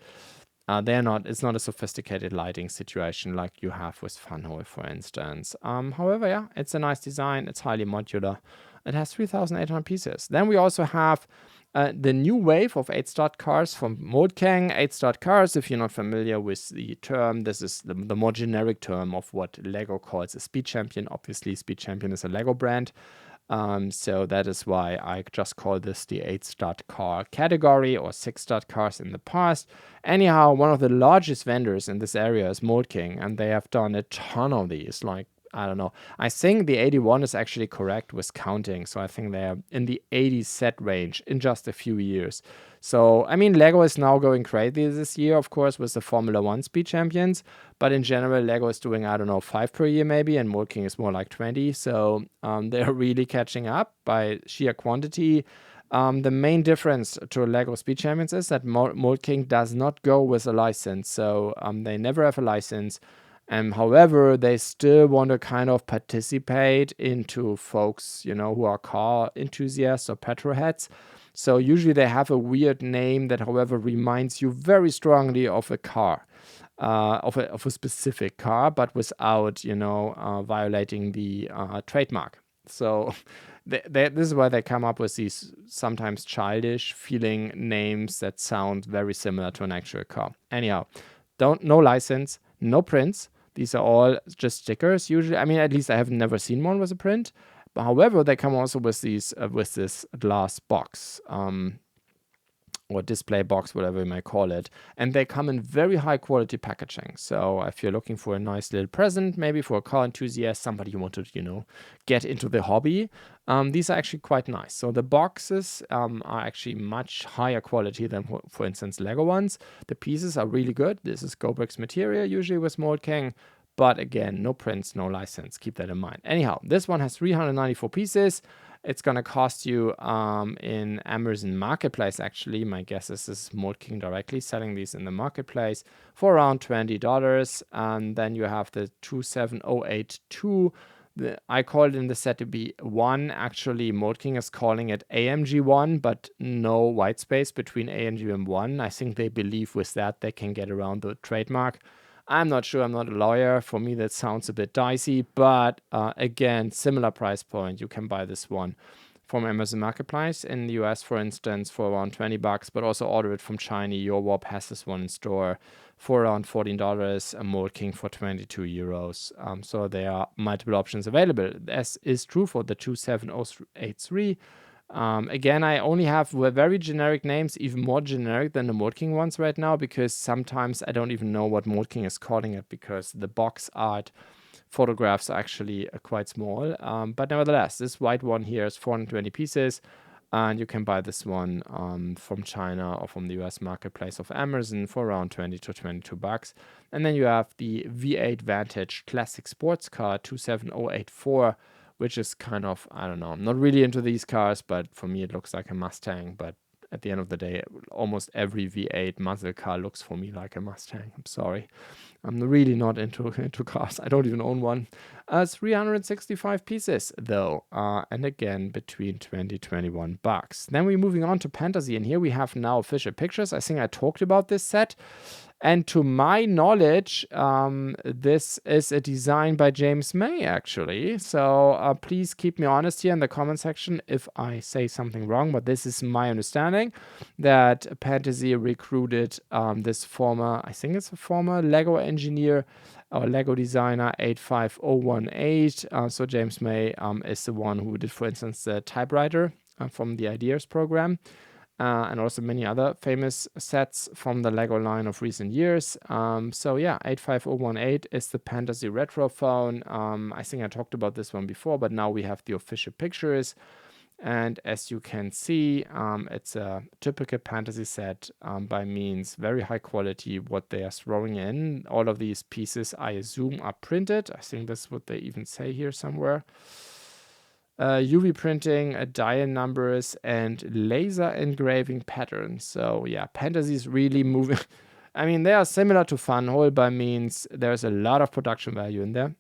It's not a sophisticated lighting situation like you have with Funhole, for instance. However, yeah, it's a nice design. It's highly modular. It has 3,800 pieces. Then we also have the new wave of 8-slot cars from Mould King. 8-slot cars, if you're not familiar with the term, this is the more generic term of what LEGO calls a Speed Champion. Obviously, Speed Champion is a LEGO brand. So that is why I just call this the 8-slot car category, or 6-slot cars in the past. Anyhow, one of the largest vendors in this area is Mould King, and they have done a ton of these. Like, I don't know. I think the 81 is actually correct with counting. So I think they're in the 80 set range in just a few years. So, I mean, LEGO is now going crazy this year, of course, with the Formula 1 Speed Champions. But in general, LEGO is doing, I don't know, 5 per year maybe, and Mould King is more like 20. So they're really catching up by sheer quantity. The main difference to LEGO Speed Champions is that Mould King does not go with a license. So they never have a license. However, they still want to kind of participate into folks, who are car enthusiasts or petrol heads. So usually they have a weird name that, however, reminds you very strongly of a car, of a specific car, but without, violating the trademark. So this is why they come up with these sometimes childish feeling names that sound very similar to an actual car. Anyhow, no license, no prints. These are all just stickers usually. I mean, at least I have never seen one with a print. But however, they come also with with this glass box, or display box, whatever you may call it. And they come in very high quality packaging. So if you're looking for a nice little present, maybe for a car enthusiast, somebody you want to, get into the hobby, these are actually quite nice. So the boxes are actually much higher quality than, for instance, LEGO ones. The pieces are really good. This is BlueBrixx material, usually with Mould King. But again, no prints, no license. Keep that in mind. Anyhow, this one has 394 pieces. It's going to cost you in Amazon Marketplace, actually. My guess is this is Mould King directly selling these in the marketplace for around $20. And then you have the 27082. I call it in the set to be 1. Actually, Mould King is calling it AMG 1, but no white space between AMG and 1. I think they believe with that they can get around the trademark. I'm not sure. I'm not a lawyer. For me, that sounds a bit dicey. But again, similar price point. You can buy this one from Amazon Marketplace in the US, for instance, for around $20. But also order it from China. Your Warp has this one in store for around $14. A Mould King for 22 euros. So there are multiple options available. As is true for the 27083. Again, I only have very generic names, even more generic than the Mould King ones right now, because sometimes I don't even know what Mould King is calling it, because the box art photographs are actually quite small. But nevertheless, this white one here is 420 pieces, and you can buy this one from China or from the US marketplace of Amazon for around 20 to 22 bucks. And then you have the V8 Vantage Classic Sports Car 27084, which is kind of, I don't know, I'm not really into these cars, but for me it looks like a Mustang. But at the end of the day, almost every V8 muscle car looks for me like a Mustang. I'm sorry. I'm really not into cars. I don't even own one. 365 pieces though, and again between 20 21 bucks. Then we're moving on to Pantasy, and here we have now official pictures. I think I talked about this set. And to my knowledge, this is a design by James May, actually. So please keep me honest here in the comment section if I say something wrong. But this is my understanding, that Pantasy recruited this former, I think it's a former LEGO engineer or LEGO designer, 85018. So James May is the one who did, for instance, the typewriter from the Ideas program. And also many other famous sets from the LEGO line of recent years. So yeah, 85018 is the Pantasy retro phone. I think I talked about this one before, but now we have the official pictures. And as you can see, it's a typical Pantasy set by means very high quality what they are throwing in. All of these pieces, I assume, are printed. I think that's what they even say here somewhere. UV printing, dial numbers, and laser engraving patterns. So yeah, Pantasy is really moving. I mean, they are similar to Funhole by means there's a lot of production value in there.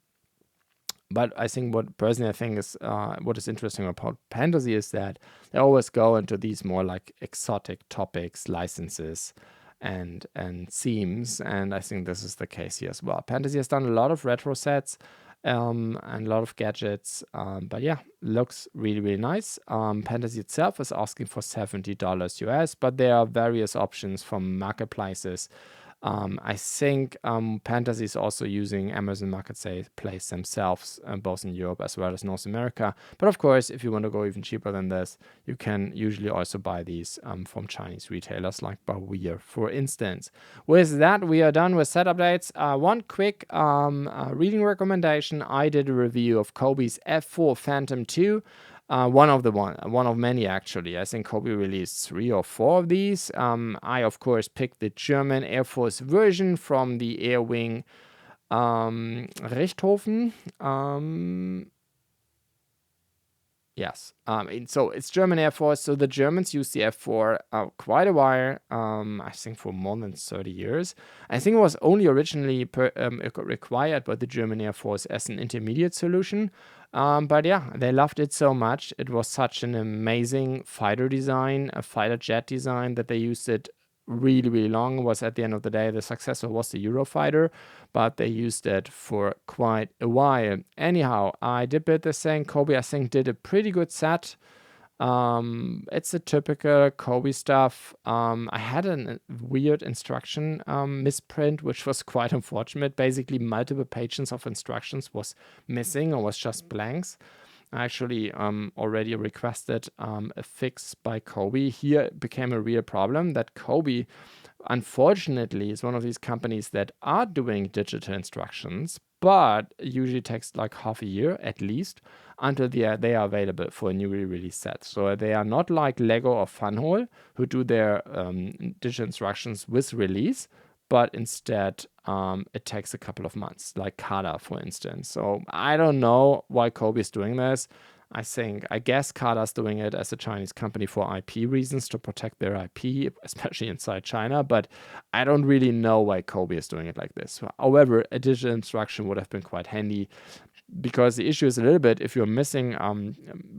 But I think what personally I think is what is interesting about Pantasy is that they always go into these more like exotic topics, licenses, and themes, and I think this is the case here as well. Pantasy has done a lot of retro sets and a lot of gadgets, but yeah, looks really really nice. Pantasy itself is asking for $70 US, but there are various options from marketplaces. I think Pantasy is also using Amazon Marketplace themselves, both in Europe as well as North America. But of course, if you want to go even cheaper than this, you can usually also buy these from Chinese retailers like Bauer, for instance. With that, we are done with set updates. One quick reading recommendation. I did a review of Kobe's F4 Phantom 2. One of many actually. I think Kobe released 3 or 4 of these. I of course picked the German Air Force version from the Air Wing Richthofen. Yes. So it's German Air Force. So the Germans use the F4 quite a while. I think for more than 30 years. I think it was only originally required by the German Air Force as an intermediate solution. But yeah, they loved it so much. It was such an amazing fighter design, a fighter jet design, that they used it really, really long. It was at the end of the day, the successor was the Eurofighter, but they used it for quite a while. Anyhow, I did build this thing. Kobe, I think, did a pretty good set. It's a typical Kobe stuff. I had a weird instruction misprint, which was quite unfortunate. Basically, multiple pages of instructions was missing or was just blanks. I actually already requested a fix by Kobe. Here it became a real problem that Kobe, unfortunately, is one of these companies that are doing digital instructions, but usually takes like half a year at least until they are available for a newly released set. So they are not like Lego or Funhole, who do their digital instructions with release, but instead it takes a couple of months, like Kada, for instance. So I don't know why Kobe is doing this. I guess Kada's doing it as a Chinese company for IP reasons, to protect their IP, especially inside China, but I don't really know why Kobe is doing it like this. However, a digital instruction would have been quite handy, because the issue is a little bit, if you're missing,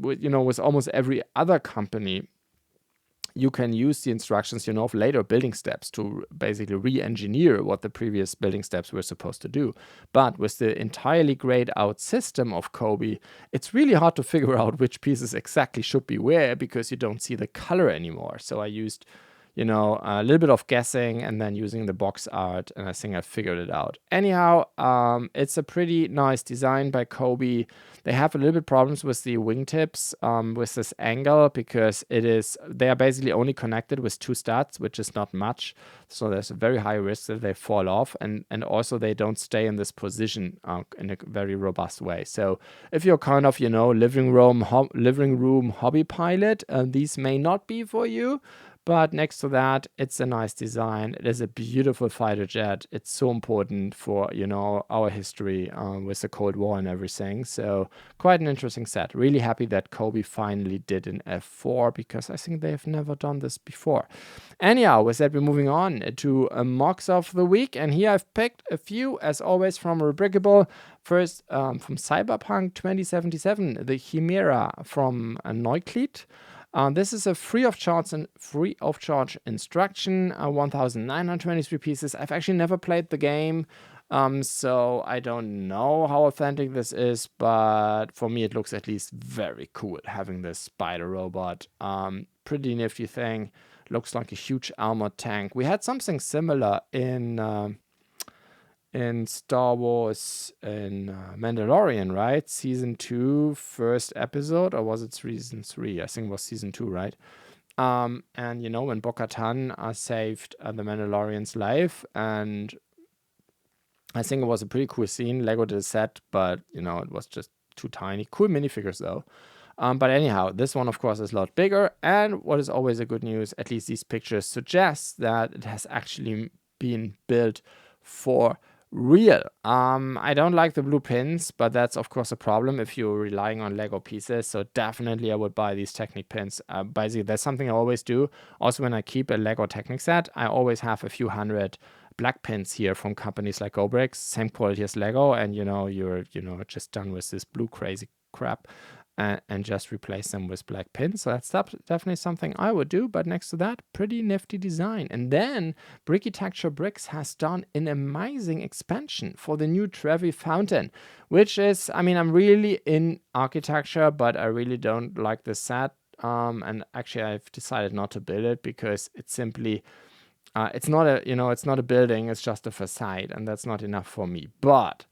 with almost every other company, you can use the instructions, of later building steps to basically re-engineer what the previous building steps were supposed to do. But with the entirely grayed out system of Kobe, it's really hard to figure out which pieces exactly should be where, because you don't see the color anymore. So I used a little bit of guessing and then using the box art, and I think I figured it out. Anyhow, it's a pretty nice design by Kobe. They have a little bit problems with the wingtips, with this angle, because they are basically only connected with 2 studs, which is not much. So there's a very high risk that they fall off, and also they don't stay in this position in a very robust way. So if you're kind of, living room hobby pilot, these may not be for you. But next to that, it's a nice design. It is a beautiful fighter jet. It's so important for, our history with the Cold War and everything. So quite an interesting set. Really happy that Kobe finally did an F4, because I think they've never done this before. Anyhow, with that, we're moving on to MOCs of the week. And here I've picked a few, as always, from Rubrickable. First, from Cyberpunk 2077, the Chimera from Neuklied. This is a free of charge instruction, 1,923 pieces. I've actually never played the game, so I don't know how authentic this is, but for me it looks at least very cool, having this spider robot. Pretty nifty thing. Looks like a huge armored tank. We had something similar in Star Wars, in Mandalorian, right? Season 2, first episode, or was it season 3? I think it was season 2, right? And when Bo-Katan saved the Mandalorian's life, and I think it was a pretty cool scene. Lego did a set, but it was just too tiny. Cool minifigures though. But anyhow, this one, of course, is a lot bigger. And what is always a good news, at least these pictures suggest that it has actually been built for real. I don't like the blue pins, but that's, of course, a problem if you're relying on Lego pieces. So definitely I would buy these Technic pins. Basically, that's something I always do. Also, when I keep a Lego Technic set, I always have a few hundred black pins here from companies like BlueBrixx, same quality as Lego, and you're just done with this blue crazy crap and just replace them with black pins. So that's definitely something I would do. But next to that, pretty nifty design. And then BlueBrixx has done an amazing expansion for the new Trevi fountain, which is, I mean, I'm really in architecture, but I really don't like the set. And actually, I've decided not to build it because it's simply it's not a building, it's just a facade, and that's not enough for me. But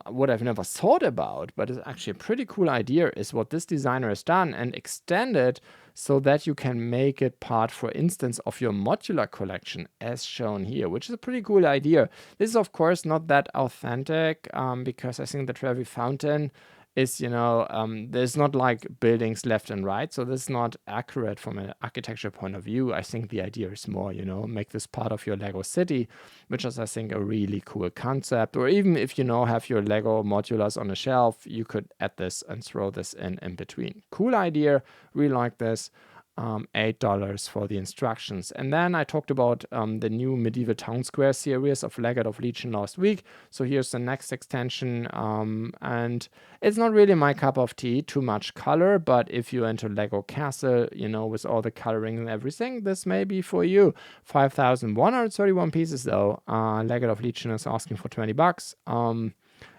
what I've never thought about, but is actually a pretty cool idea, is what this designer has done and extended so that you can make it part, for instance, of your modular collection, as shown here, which is a pretty cool idea. This is, of course, not that authentic because I think the Trevi fountain is, there's not like buildings left and right. So this is not accurate from an architecture point of view. I think the idea is more, make this part of your Lego city, which is, I think, a really cool concept. Or even if, have your Lego modulars on a shelf, you could add this and throw this in between. Cool idea. Really like this. $8 for the instructions. And then I talked about the new Medieval Town Square series of Legate of Legion last week. So here's the next extension. And it's not really my cup of tea, too much color, but if you're into Lego Castle, with all the coloring and everything, this may be for you. 5,131 pieces though. Legate of Legion is asking for $20.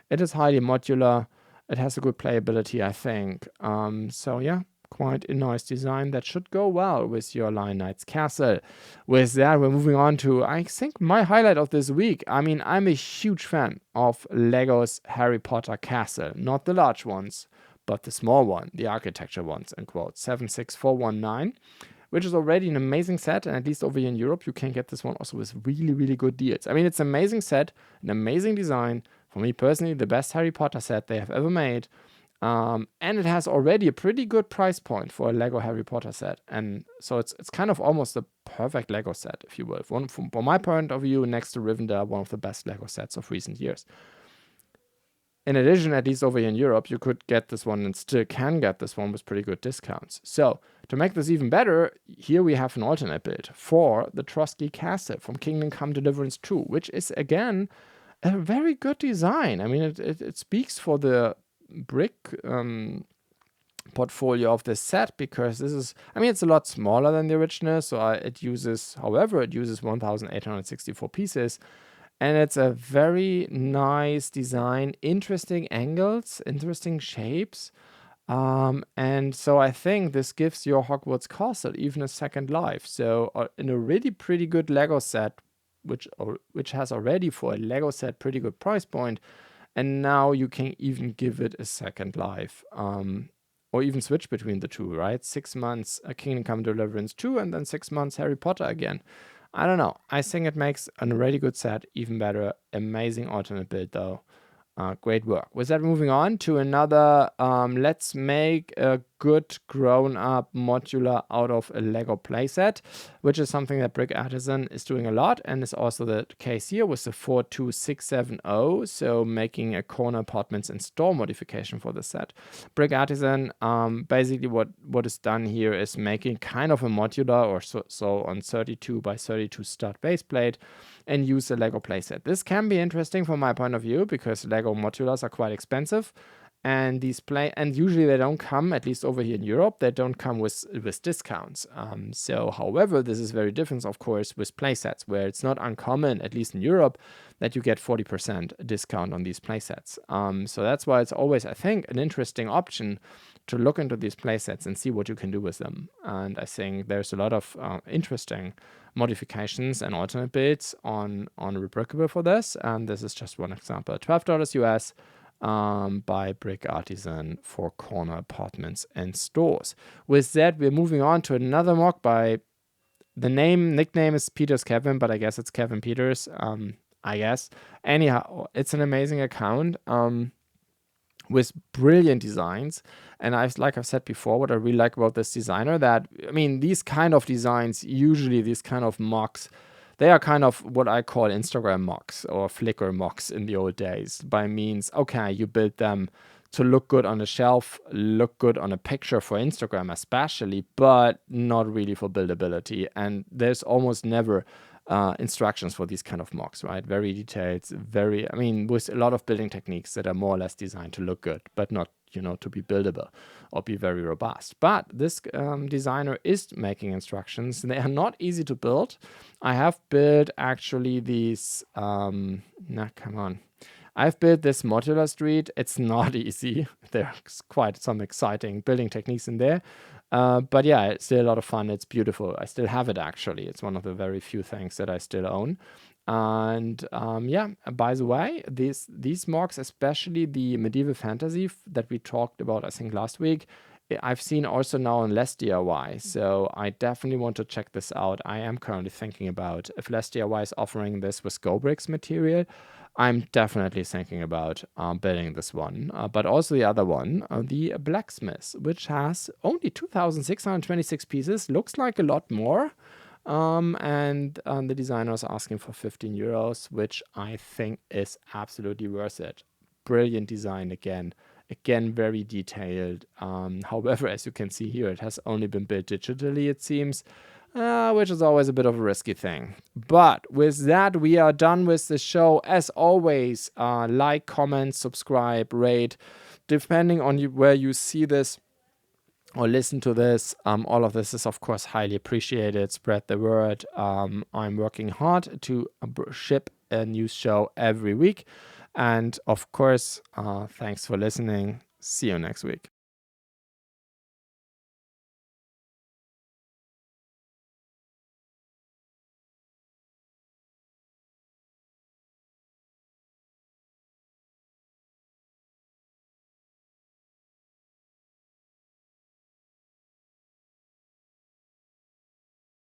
It is highly modular. It has a good playability, I think. So yeah, quite a nice design that should go well with your Lion Knight's castle. With that, we're moving on to, I think, my highlight of this week. I mean, I'm a huge fan of Lego's Harry Potter castle. Not the large ones, but the small one, the architecture ones, in quotes, 76419, which is already an amazing set. And at least over here in Europe, you can get this one also with really, really good deals. I mean, it's an amazing set, an amazing design. For me personally, the best Harry Potter set they have ever made. And it has already a pretty good price point for a Lego Harry Potter set. And so it's kind of almost a perfect Lego set, if you will. From my point of view, next to Rivendell, one of the best Lego sets of recent years. In addition, at least over here in Europe, you could get this one and still can get this one with pretty good discounts. So to make this even better, here we have an alternate build for the Trotsky Castle from Kingdom Come Deliverance 2, which is, again, a very good design. I mean, it speaks for the brick portfolio of this set, because this is, I mean, it's a lot smaller than the original, so it uses 1,864 pieces, and it's a very nice design, interesting angles, interesting shapes, and so I think this gives your Hogwarts castle even a second life. So in a really pretty good Lego set, which has already, for a Lego set, pretty good price point. And now you can even give it a second life, or even switch between the two, right? 6 months Kingdom Come Deliverance 2, and then 6 months Harry Potter again. I don't know. I think it makes a really good set even better. Amazing alternate build though. Great work. With that, moving on to another, let's make a good grown-up modular out of a Lego playset, which is something that Brick Artisan is doing a lot, and is also the case here with the 42670, so making a corner apartments and store modification for the set. Brick Artisan, basically what is done here is making kind of a modular, or so on 32 by 32 stud base plate, and use a Lego playset. This can be interesting from my point of view, because Lego modulars are quite expensive, and usually they don't come, at least over here in Europe, they don't come with discounts. So, however, this is very different, of course, with playsets, where it's not uncommon, at least in Europe, that you get 40% discount on these playsets. So that's why it's always, I think, an interesting option to look into these playsets and see what you can do with them. And I think there's a lot of interesting modifications and alternate builds on Rebrickable for this, and this is just one example. $12 US by Brick Artisan for corner apartments and stores. With that, we're moving on to another mock by, the nickname is Peters Kevin, but I guess it's Kevin Peters, I guess. Anyhow, it's an amazing account. with brilliant designs. And like I've said before, what I really like about this designer, that, I mean, these kind of designs, usually these kind of mocks, they are kind of what I call Instagram mocks or Flickr mocks in the old days. By means, okay, you build them to look good on the shelf, look good on a picture for Instagram especially, but not really for buildability. And there's almost never instructions for these kind of mocks, right? Very detailed, very, I mean, with a lot of building techniques that are more or less designed to look good, but not, to be buildable or be very robust. But this designer is making instructions. They are not easy to build. I have built actually these, come on. I've built this modular street. It's not easy. There's quite some exciting building techniques in there. But yeah, it's still a lot of fun. It's beautiful. I still have it, actually. It's one of the very few things that I still own. And yeah, by the way, these MOCs, especially the medieval fantasy that we talked about, I think, last week, I've seen also now in Less DIY. So I definitely want to check this out. I am currently thinking about if Less DIY is offering this with BlueBrixx material. I'm definitely thinking about building this one, but also the other one, the blacksmith, which has only 2,626 pieces. Looks like a lot more. And the designer is asking for 15 euros, which I think is absolutely worth it. Brilliant design again. Again, very detailed. However, as you can see here, it has only been built digitally, it seems. Which is always a bit of a risky thing. But with that, we are done with the show. As always, like, comment, subscribe, rate, depending on where you see this or listen to this. All of this is, of course, highly appreciated. Spread the word. I'm working hard to ship a new show every week. And of course, thanks for listening. See you next week.